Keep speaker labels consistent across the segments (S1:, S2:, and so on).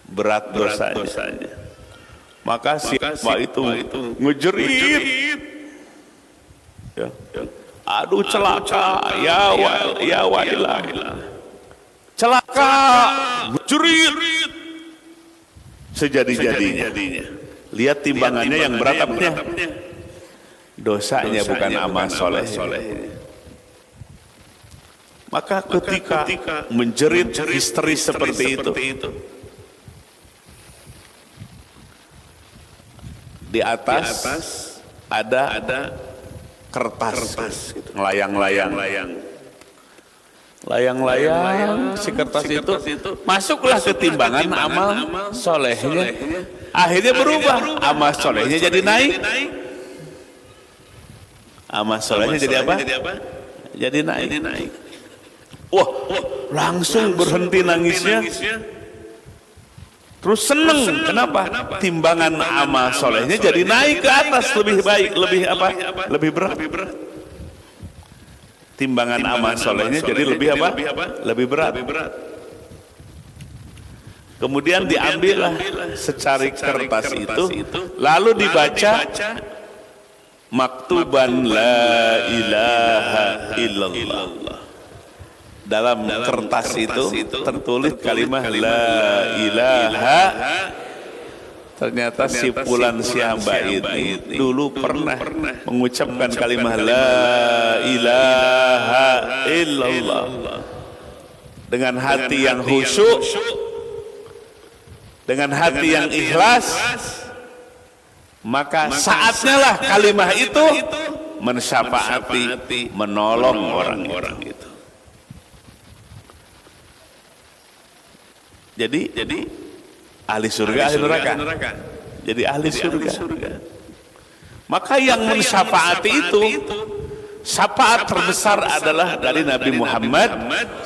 S1: berat dosanya. Maka siapa itu ngejerit, ya. Aduh celaka, ya wailah, celaka, ngejerit sejadi-jadinya. Lihat timbangannya yang berat apanya? Dosanya bukan amal soleh. Maka ketika menjerit histeris seperti itu, di atas ada kertas gitu, layang-layang, si kertas itu masuklah ke timbangan amal solehnya. Akhirnya berubah, amal solehnya jadi naik. Amal solehnya jadi apa? Jadi naik. Wah, langsung berhenti nangisnya. Terus seneng. Kenapa? Timbangan amal solehnya jadi naik ke atas, lebih baik, lebih berat. Timbangan amal solehnya jadi lebih apa? Lebih berat. Kemudian diambillah secari kertas itu, lalu dibaca maktuban la ilaha illallah. Dalam kertas itu tertulis kalimat la ilaha. Ternyata si Fulan si hamba ini dulu pernah mengucapkan kalimat la ilaha illallah dengan hati yang khusyuk, dengan hati yang ikhlas. Maka saatnya lah kalimat itu mensyafaati, menolong orang itu. Jadi ahli surga, ahli neraka. Jadi ahli surga. Maka yang mensyafaati itu, syafaat terbesar adalah dari Nabi Muhammad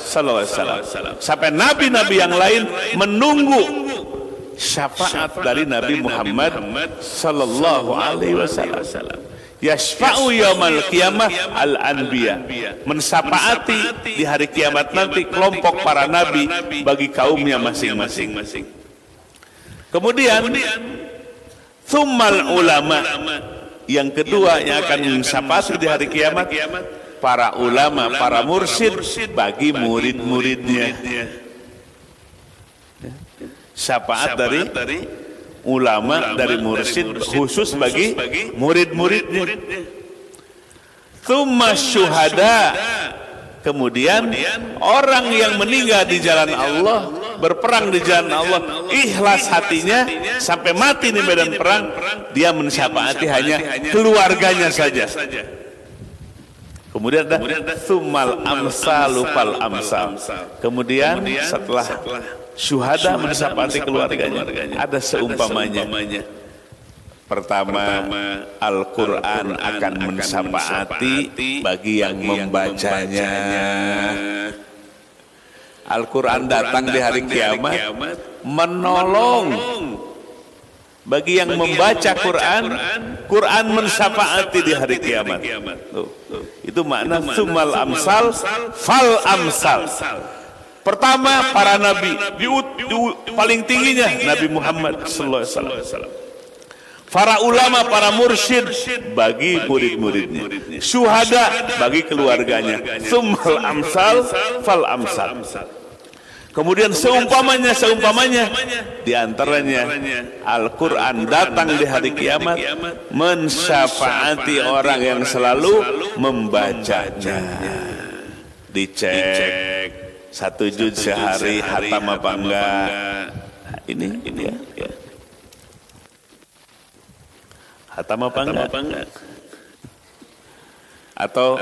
S1: SAW. Sampai nabi-nabi yang lain menunggu syafaat dari Nabi Muhammad sallallahu alaihi wasallam. Yashfa'u yaumal qiyamah al-anbiya, mensyafaati di hari kiamat nanti kelompok para nabi bagi kaumnya masing-masing. Kemudian tsummal ulama, yang kedua yang akan mensyafaati di hari kiamat, para ulama, para mursyid bagi murid-muridnya. Syafaat dari ulama, dari mursyid khusus bagi murid-muridnya. Tsumma syuhada, kemudian orang yang meninggal di jalan Allah, berperang di jalan Allah, ikhlas hatinya sampai mati di medan perang, dia mensyafaati hanya keluarganya saja. Kemudian ada tsummal amsalu fal amsal, kemudian setelah syuhada mensyafaati keluarganya, ada seumpamanya. Pertama, Al-Quran akan mensyafaati bagi yang membacanya. Al-Quran datang di hari kiamat menolong bagi yang membaca Quran. Quran mensyafaati di hari kiamat. Itu makna tsummal amsal fal amsal. Pertama para nabi, paling tingginya Nabi Muhammad sallallahu alaihi wasallam. Para ulama, para mursyid bagi murid-muridnya. Syuhada bagi keluarganya. Tsummal amsal fal amsal. Kemudian seumpamanya di antaranya Al-Quran datang di hari kiamat mensyafaati orang yang selalu membacanya. Dicek 1 juz sehari hatam apa enggak. Ini ya. Hatam apa enggak? Atau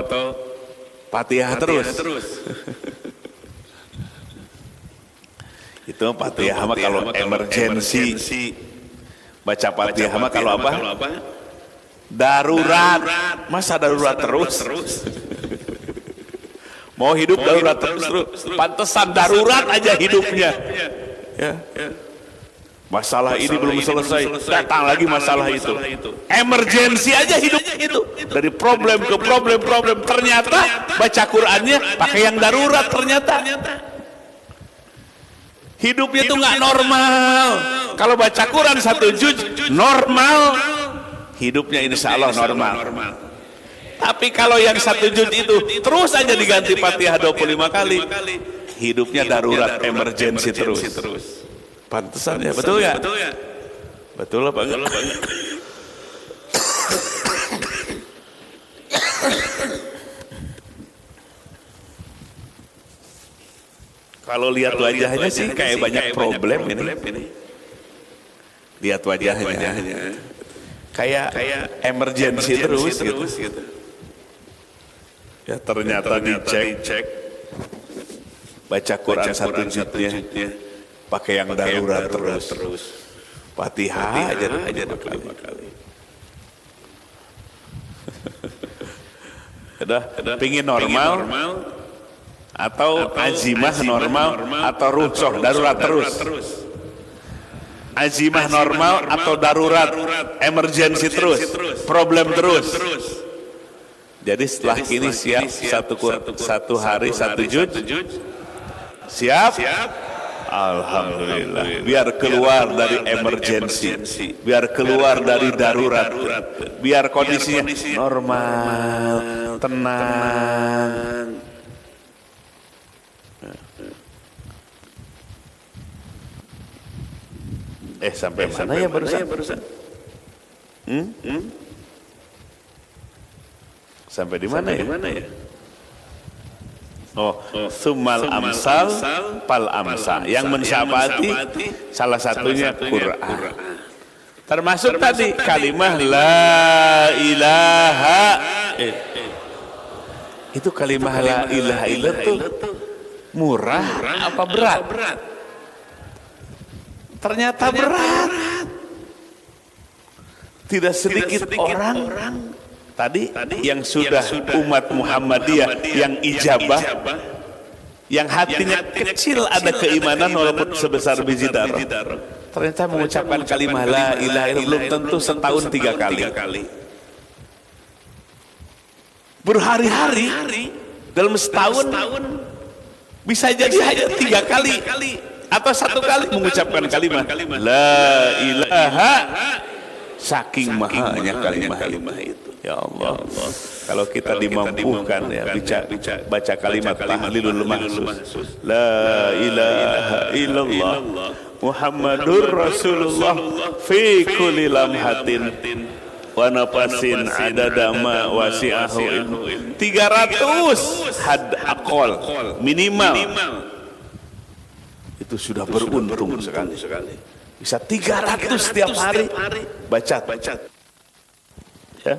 S1: Fatihah terus. Itu Fatihah mah kalau emergensi. Baca Fatihah mah kalau apa? Darurat. Masa darurat terus? Mau hidup darurat terus. Pantesan darurat aja hidupnya. Ya. Masalah ini belum selesai, datang lagi masalah itu. Emergensi aja hidupnya itu. Dari problem ke problem. Ternyata baca Qur'annya pakai yang darurat ternyata. Hidupnya tuh nggak normal. Kalau baca Quran 1 juz normal, hidupnya insya Allah normal. Tapi kalau yang 1 juz itu terus aja diganti Fatihah 25 kali, hidupnya darurat, emergensi terus. Pantesan ya, betul ya? Betul apa enggak? Kalau lihat wajahnya sih kayak banyak problem ini. Lihat wajahnya. Kayak emergensi terus gitu. Ya ternyata dicek. Baca Quran 1 juznya pakai yang darurat terus. Fatihah aja 5 kali. Udah pingin normal atau azimah normal atau rusuh darurat terus. Azimah normal atau darurat emergensi terus, problem terus. Jadi setelah ini siap satu hari 1 juz. Siap? Alhamdulillah. Biar keluar dari emergensi, biar keluar dari darurat, biar kondisinya normal, tenang. Sampai mana ya barusan? Sampai di mana ya? Summal amsal pal amsal. Yang mensyafaati salah satunya Quran. Termasuk tadi kalimah la ilaha. Itu kalimah la ilaha illallah itu murah apa berat? Ternyata berat. Tidak sedikit orang tadi yang sudah umat Muhammadiyah yang ijabah, yang hatinya kecil ada keimanan walaupun sebesar biji darah, ternyata mengucapkan kalimah la ilaha illallah belum tentu setahun 3 kali. Berhari-hari dalam setahun bisa jadi hanya 3 kali atau 1 kali mengucapkan kalimah la ilaha, saking mahanya kalimah itu. Ya Allah, kalau kita dimampukan ya baca kalimat tahlilul mahsus la ilaha illallah Muhammadur Rasulullah fi kulli lamhatin wa nafasin adada ma wasi'ahu ilmu, 300 had aqol minimal. Itu sudah beruntung sekali. Bisa 300 setiap hari baca. Ya.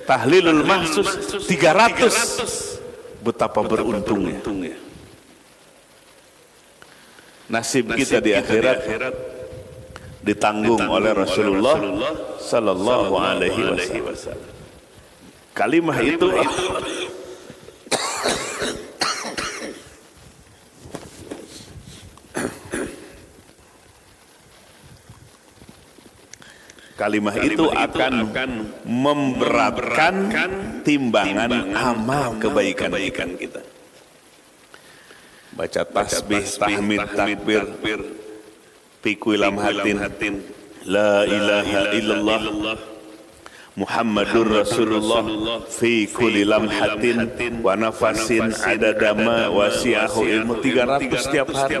S1: Tahlilul mahsus 300. Betapa beruntungnya. Nasib kita di akhirat ditanggung oleh Rasulullah sallallahu alaihi wasallam. Kalimah itu kalimah itu akan memberatkan timbangan amal kebaikan kita. Baca tasbih, tahmid, takbir, fi kulli lamhatin la ilaha illallah Muhammadur Rasulullah fi kulli lamhatin wa nafasin adada ma wasi'ahu ilmu, 300 setiap hari.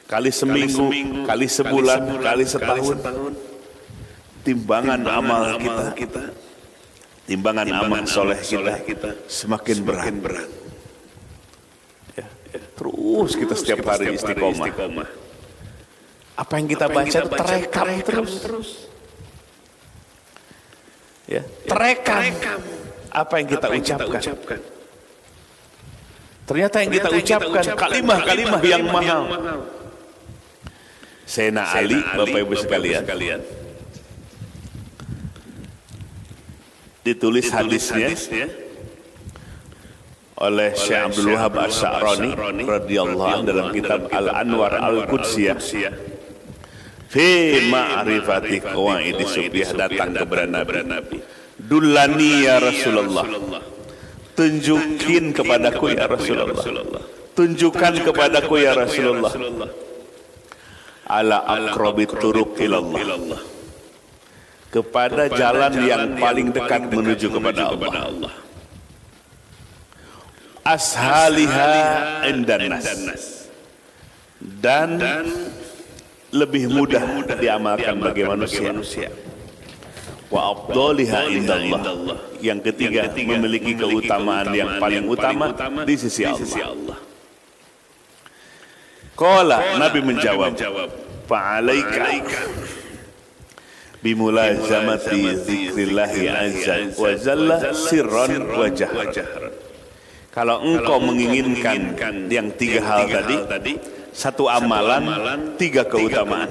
S1: Kali seminggu, kali sebulan, kali setahun. Timbangan amal kita, timbangan amal soleh kita semakin berat. Ya. Terus kita setiap hari istiqomah. Apa yang kita baca terekam terus. Ya, terekam apa yang kita ucapkan. Ternyata yang kita ucapkan kalimah-kalimah yang mahal. Sayyidina Ali, Bapak Ibu sekalian, ditulis hadisnya oleh Syekh Abdul Wahab Asy'arani radhiyallahu anhu dalam kitab Al-Anwar Al-Qudsiyah fi ma'rifati qawaid subyah, datang kepada Nabi. Dullani ya Rasulullah, tunjukin kepadaku ya Rasulullah, tunjukkan kepadaku ya Rasulullah ala aqrabit turuq ilallah, kepada jalan yang paling dekat menuju kepada Allah. Ashaliha indan nas, dan lebih mudah diamalkan bagi manusia. Wa afdaliha indallah, yang ketiga memiliki keutamaan yang paling utama di sisi Allah. Qala, Nabi menjawab, fa'alaika bimulazamati zikrillahi azza wa jalla sirran wa jahran. Kalau engkau menginginkan yang tiga hal tadi, satu amalan, tiga keutamaan.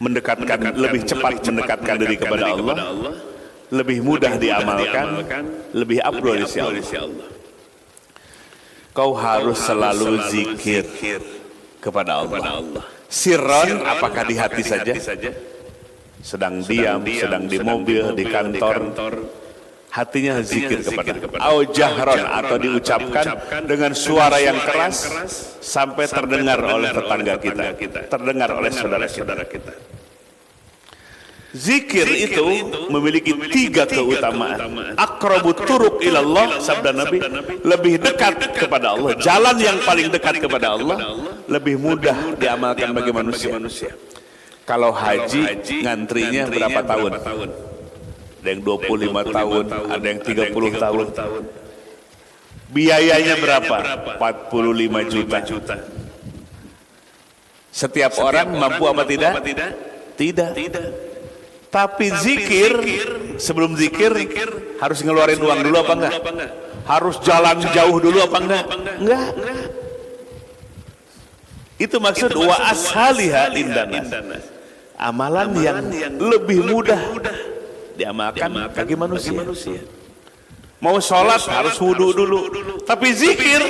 S1: Mendekatkan, lebih cepat mendekatkan diri kepada Allah, lebih mudah diamalkan, lebih afdal di sisi Allah. Kau harus selalu zikir kepada Allah. Sirron, apakah di hati saja? Sedang diam, sedang di mobil, di kantor, hatinya zikir kepada Allah. Au jahron, atau diucapkan dengan suara yang keras sampai terdengar oleh tetangga kita, terdengar oleh saudara-saudara kita. Zikir itu memiliki tiga keutamaan. Aqrabut turuq ilallah, sabda Nabi, lebih dekat kepada Allah, jalan yang paling dekat kepada Allah, lebih mudah diamalkan bagi manusia. Kalau haji ngantrinya berapa tahun? Ada yang 25 tahun, ada yang 30 tahun. Biayanya berapa? 45 juta. Setiap orang mampu apa tidak? Tidak. Tapi zikir, sebelum zikir harus ngeluarin uang dulu apa enggak? Harus jalan jauh dulu apa enggak? Enggak. Itu maksud wa ashaliha indanas. Amalan yang lebih mudah diamalkan bagi manusia. Mau sholat harus wudu dulu, tapi zikir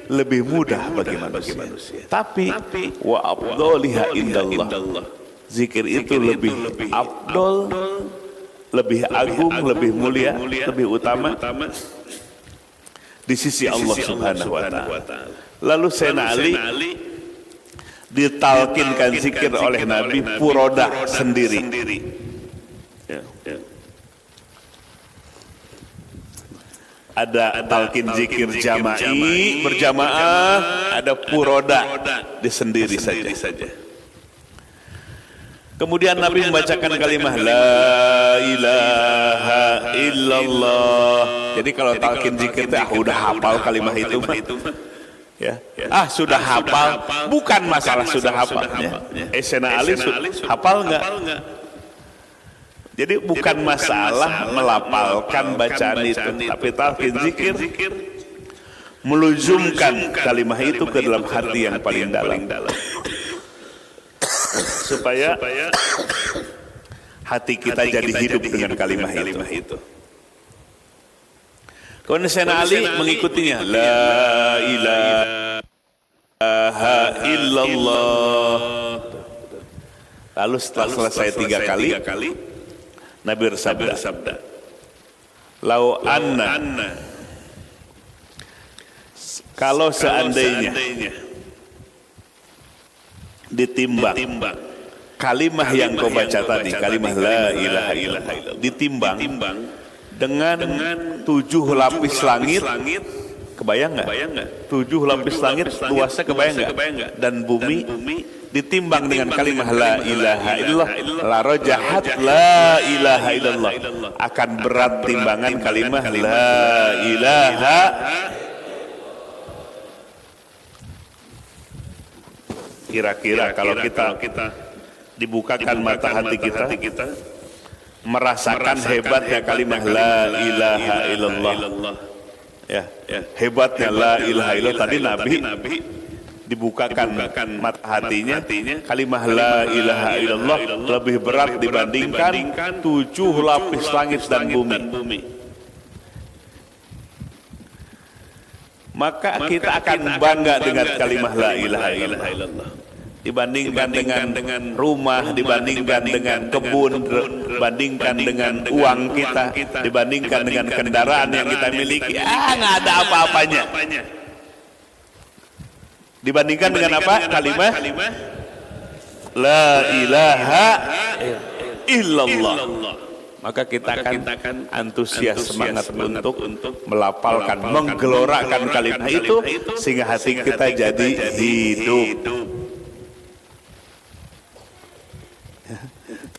S1: lebih mudah bagi manusia. Tapi wa afdaliha indallah, zikir itu lebih afdal, lebih agung, lebih mulia, lebih utama di sisi Allah Subhanahu wa ta'ala. Lalu Sayyidina Ali ditalkinkan zikir oleh Nabi furoda sendiri. Ada talqin zikir jama'i berjamaah, ada furoda di sendiri saja. Kemudian Nabi membacakan kalimah la ilaha illallah. Jadi kalau talqin zikir itu udah hafal kalimah itu ya. Sudah hafal, bukan masalah sudah hafalnya. Sayyidina Ali hafal enggak? Jadi bukan masalah melapalkan bacaan itu, tapi talqin zikir meluzumkan kalimah itu ke dalam hati yang paling dalam, supaya hati kita jadi hidup dengan kalimah itu. Kemudian Sayyidina Ali mengikutinya, la ilaha illallah. Lalu setelah selesai 3 kali, Nabi bersabda, lau anna, kalau seandainya ditimbang kalimah yang kau baca tadi, kalimah la ilaha illallah, ditimbang dengan 7 lapis langit, kebayang nggak? 7 lapis langit luasnya kebayang nggak? Dan bumi ditimbang dengan kalimah la ilaha illallah, la rajahat la ilaha illallah, akan berat timbangan kalimah la ilaha. Kira-kira kalau kita dibukakan mata hati kita, merasakan hebatnya kalimah la ilaha illallah, ya, hebatnya la ilaha illallah. Tadi Nabi dibukakan mata hatinya, kalimah la ilaha illallah lebih berat dibandingkan 7 lapis langit dan bumi. Maka kita akan bangga dengan kalimah la ilaha illallah, dibandingkan dengan rumah, dibandingkan dengan kebun, dibandingkan dengan uang kita, dibandingkan dengan kendaraan yang kita miliki, nggak ada apa-apanya Dibandingkan dengan apa? Kalimat la ilaha illallah. Maka kita akan antusias semangat untuk melafalkan, menggelorakan kalimat itu sehingga hati kita jadi hidup.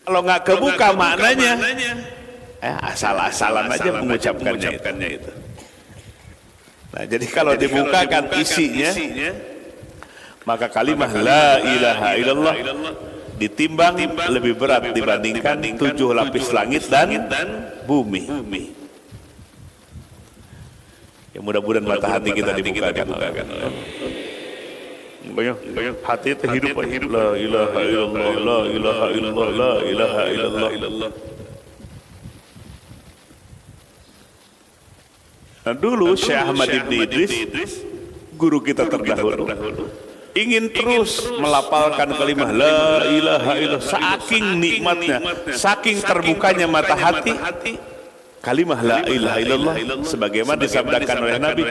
S1: Kalau nggak kebuka maknanya, asal-asalan aja mengucapkannya itu. Nah, jadi kalau dibukakan isinya, maka kalimat la ilaha illallah ditimbang lebih berat dibandingkan 7 lapis langit dan bumi. Ya, mudah-mudahan mata hati kita dibukakan. Banyak hati itu hidup. La ilaha illallah, la ilaha illallah, la ilaha illallah. Nah, dulu Syekh Ahmad Ibn Idris, guru kita terdahulu, ingin terus melafalkan kalimat la ilaha illallah, saking nikmatnya, saking terbukanya mata hati. Kalimat la ilaha illallah sebagaimana disabdakan oleh Nabi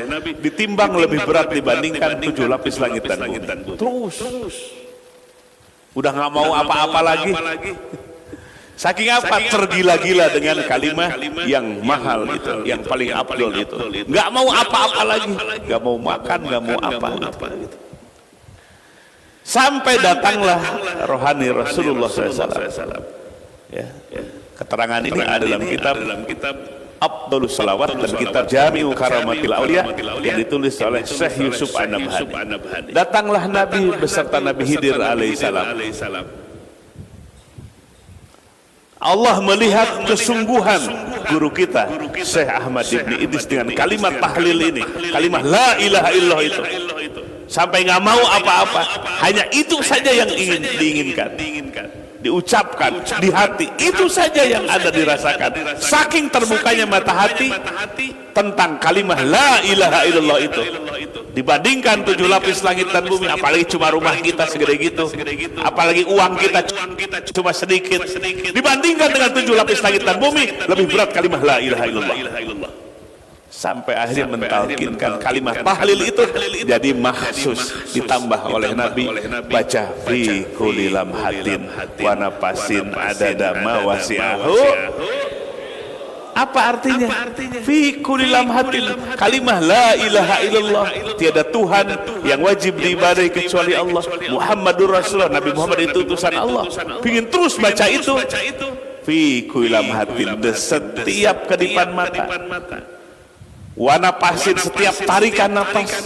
S1: ditimbang lebih berat dibandingkan 7 lapis langit dan bumi. Terus udah nggak mau apa-apa lagi. Saking apa? Tergila-gila dengan kalimat yang mahal itu, yang paling afdol itu. Nggak mau apa-apa lagi, nggak mau makan, nggak mau apa. Sampai datanglah rohani Rasulullah SAW. Ya. Keterangan ini ada dalam kitab Afdhalus Salawat dan kitab Jami'u Karamatil Aulia yang ditulis oleh Syekh Yusuf An-Nabhani. Datanglah Nabi beserta Nabi Khidir alaihissalam. Allah melihat kesungguhan guru kita Syekh Ahmad Ibn Idris dengan kalimat tahlil ini, kalimat la ilaha illallah itu, sampai nggak mau apa-apa, hanya itu saja yang ingin diinginkan, diucapkan di hati, itu saja yang ada dirasakan. Saking terbukanya mata hati tentang kalimat la ilaha illallah itu, dibandingkan 7 lapis langit dan bumi, apalagi cuma rumah kita segede gitu, apalagi uang kita cuma sedikit, dibandingkan dengan 7 lapis langit dan bumi, lebih berat kalimat la ilaha illallah. Sampai akhirnya mentalkinkan kalimat tahlil itu jadi mahsus, ditambah oleh Nabi, baca fi kulli lamhatin wa nafasin adada ma wasi'ahu. Apa artinya? Fi kulli lamhatin, kalimat la ilaha illallah, tiada Tuhan yang wajib diibadahi kecuali Allah, Muhammadur Rasulullah, Nabi Muhammad itu utusan Allah. Pingin terus baca itu. Fi kulli lamhatin, setiap kedipan mata, wa nafasin, setiap tarikan nafas,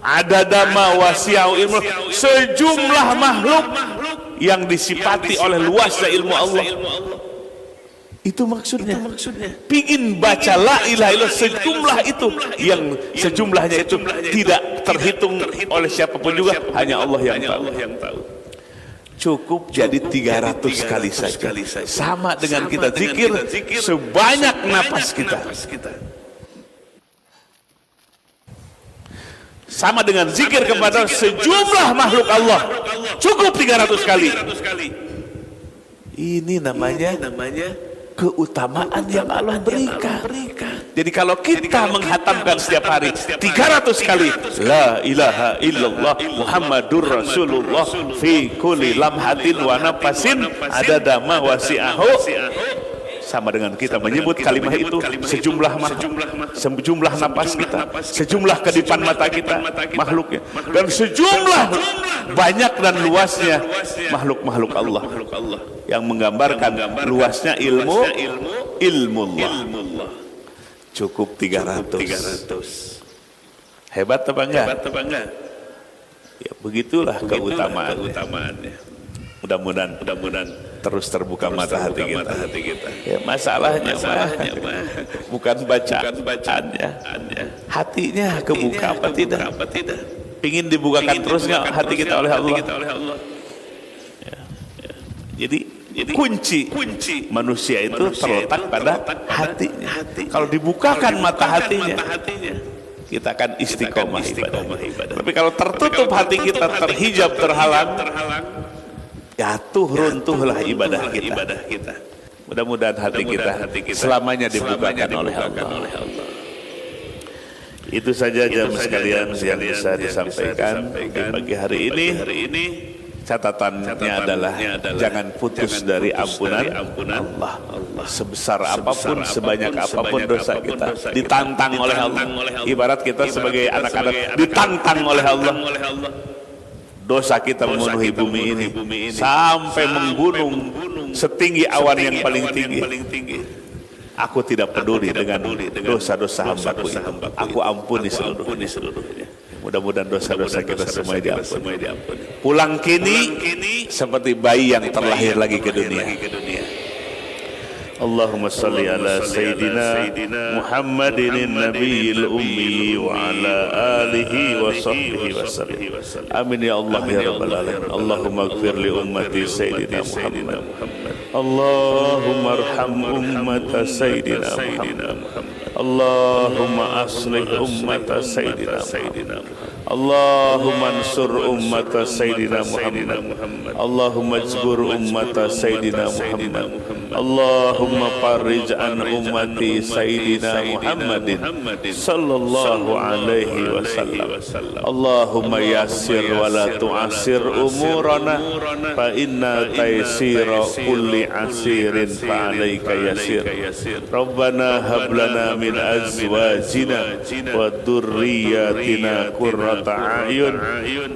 S1: adada ma wasi'ahu ilmu, sejumlah makhluk yang disifati oleh luasnya ilmu Allah. Itu maksudnya. Pingin baca la ilaha illallah sejumlah itu, yang sejumlahnya itu tidak terhitung oleh siapapun juga, hanya Allah yang tahu. Cukup jadi 300 kali saja, sama dengan kita zikir sebanyak napas kita, sama dengan zikir kepada sejumlah makhluk Allah, cukup 300 kali. Ini namanya keutamaan yang Allah berikan. Jadi kalau kita menghatamkan setiap hari 300 kali la ilaha illallah Muhammadur Rasulullah fi kulli lamhatin wa nafasin adada ma wasi'ahu, sama dengan kita menyebut kalimat itu sejumlah napas kita, sejumlah kedipan mata kita, makhluknya, dan sejumlah banyak dan luasnya makhluk-makhluk Allah yang menggambarkan luasnya ilmu Allah. Cukup 300. Hebat apa enggak? Ya begitulah keutamaannya. Mudah-mudahan terus terbuka mata hati kita. Ya, masalahnya bukan bacaannya, hatinya kebuka apa tidak? Ingin dibukakan terus nggak hati kita oleh Allah? Ya. Jadi kunci manusia itu terletak pada hatinya. Kalau dibukakan mata hatinya, kita akan istiqomah ibadah. Tapi kalau tertutup hati kita, terhijab, terhalang, jatuh runtuhlah ibadah kita. Mudah-mudahan hati kita selamanya dibukakan oleh Allah. Itu saja jamaah sekalian yang bisa disampaikan di pagi hari ini. Catatannya adalah jangan putus dari ampunan Allah. Sebesar apapun, sebanyak apapun dosa kita, ditantang oleh Allah. Ibarat kita sebagai anak-anak ditantang oleh Allah. Dosa kita memenuhi bumi ini sampai menggunung setinggi awan yang paling tinggi. Aku tidak peduli dengan dosa-dosa hambaku ini. Aku ampuni seluruhnya. Mudah-mudahan dosa-dosa kita semua diampuni. Pulang kini seperti bayi yang terlahir lagi ke dunia. Allahumma salli ala Sayyidina Muhammadin Nabiyil Ummi wa ala alihi wa sahbihi wa sallam. Amin ya Allah ya Rabbal Alamin. Allahumma gfir li ummati Sayyidina Muhammad. Allahumma arham ummata Sayyidina Muhammad. Allahumma aslih ummata Sayyidina Muhammad. Allahumma ansur ummata Sayyidina Muhammad. Allahumma jbur ummata Sayyidina Muhammad. Allahumma farij an ummati Sayyidina Muhammadin sallallahu alaihi wasallam. Allahumma yassir wa la tu'assir umurana fa inna taysira kulli asirin fa alayka yasir. Rabbana hab lana min azwajina wa dhurriyyatina qurrata a'yun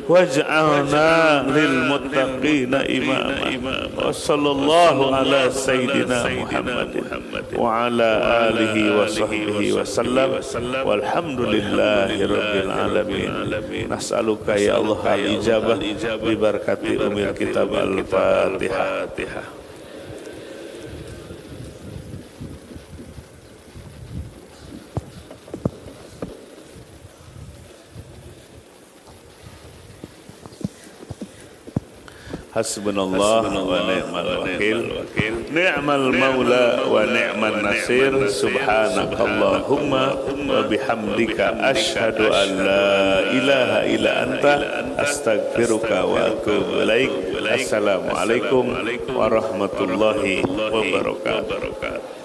S1: waj'alna lil muttaqina imama. Wa sallallahu ala sayyidina Muhammadin wa ala alihi wa sahbihi wa sallam. Walhamdulillahi rabbil alamin. Nas'aluka ya Allah al-ijabah bi barakati umil kitab al-Fatihah. Hasbunallah wa ni'mal wakil. Ni'mal maula wa ni'man nasir. Subhanakallahumma wa bihamdika asyhadu an la ilaha illa anta astaghfiruka wa atubu ilaik. Assalamualaikum warahmatullahi wabarakatuh.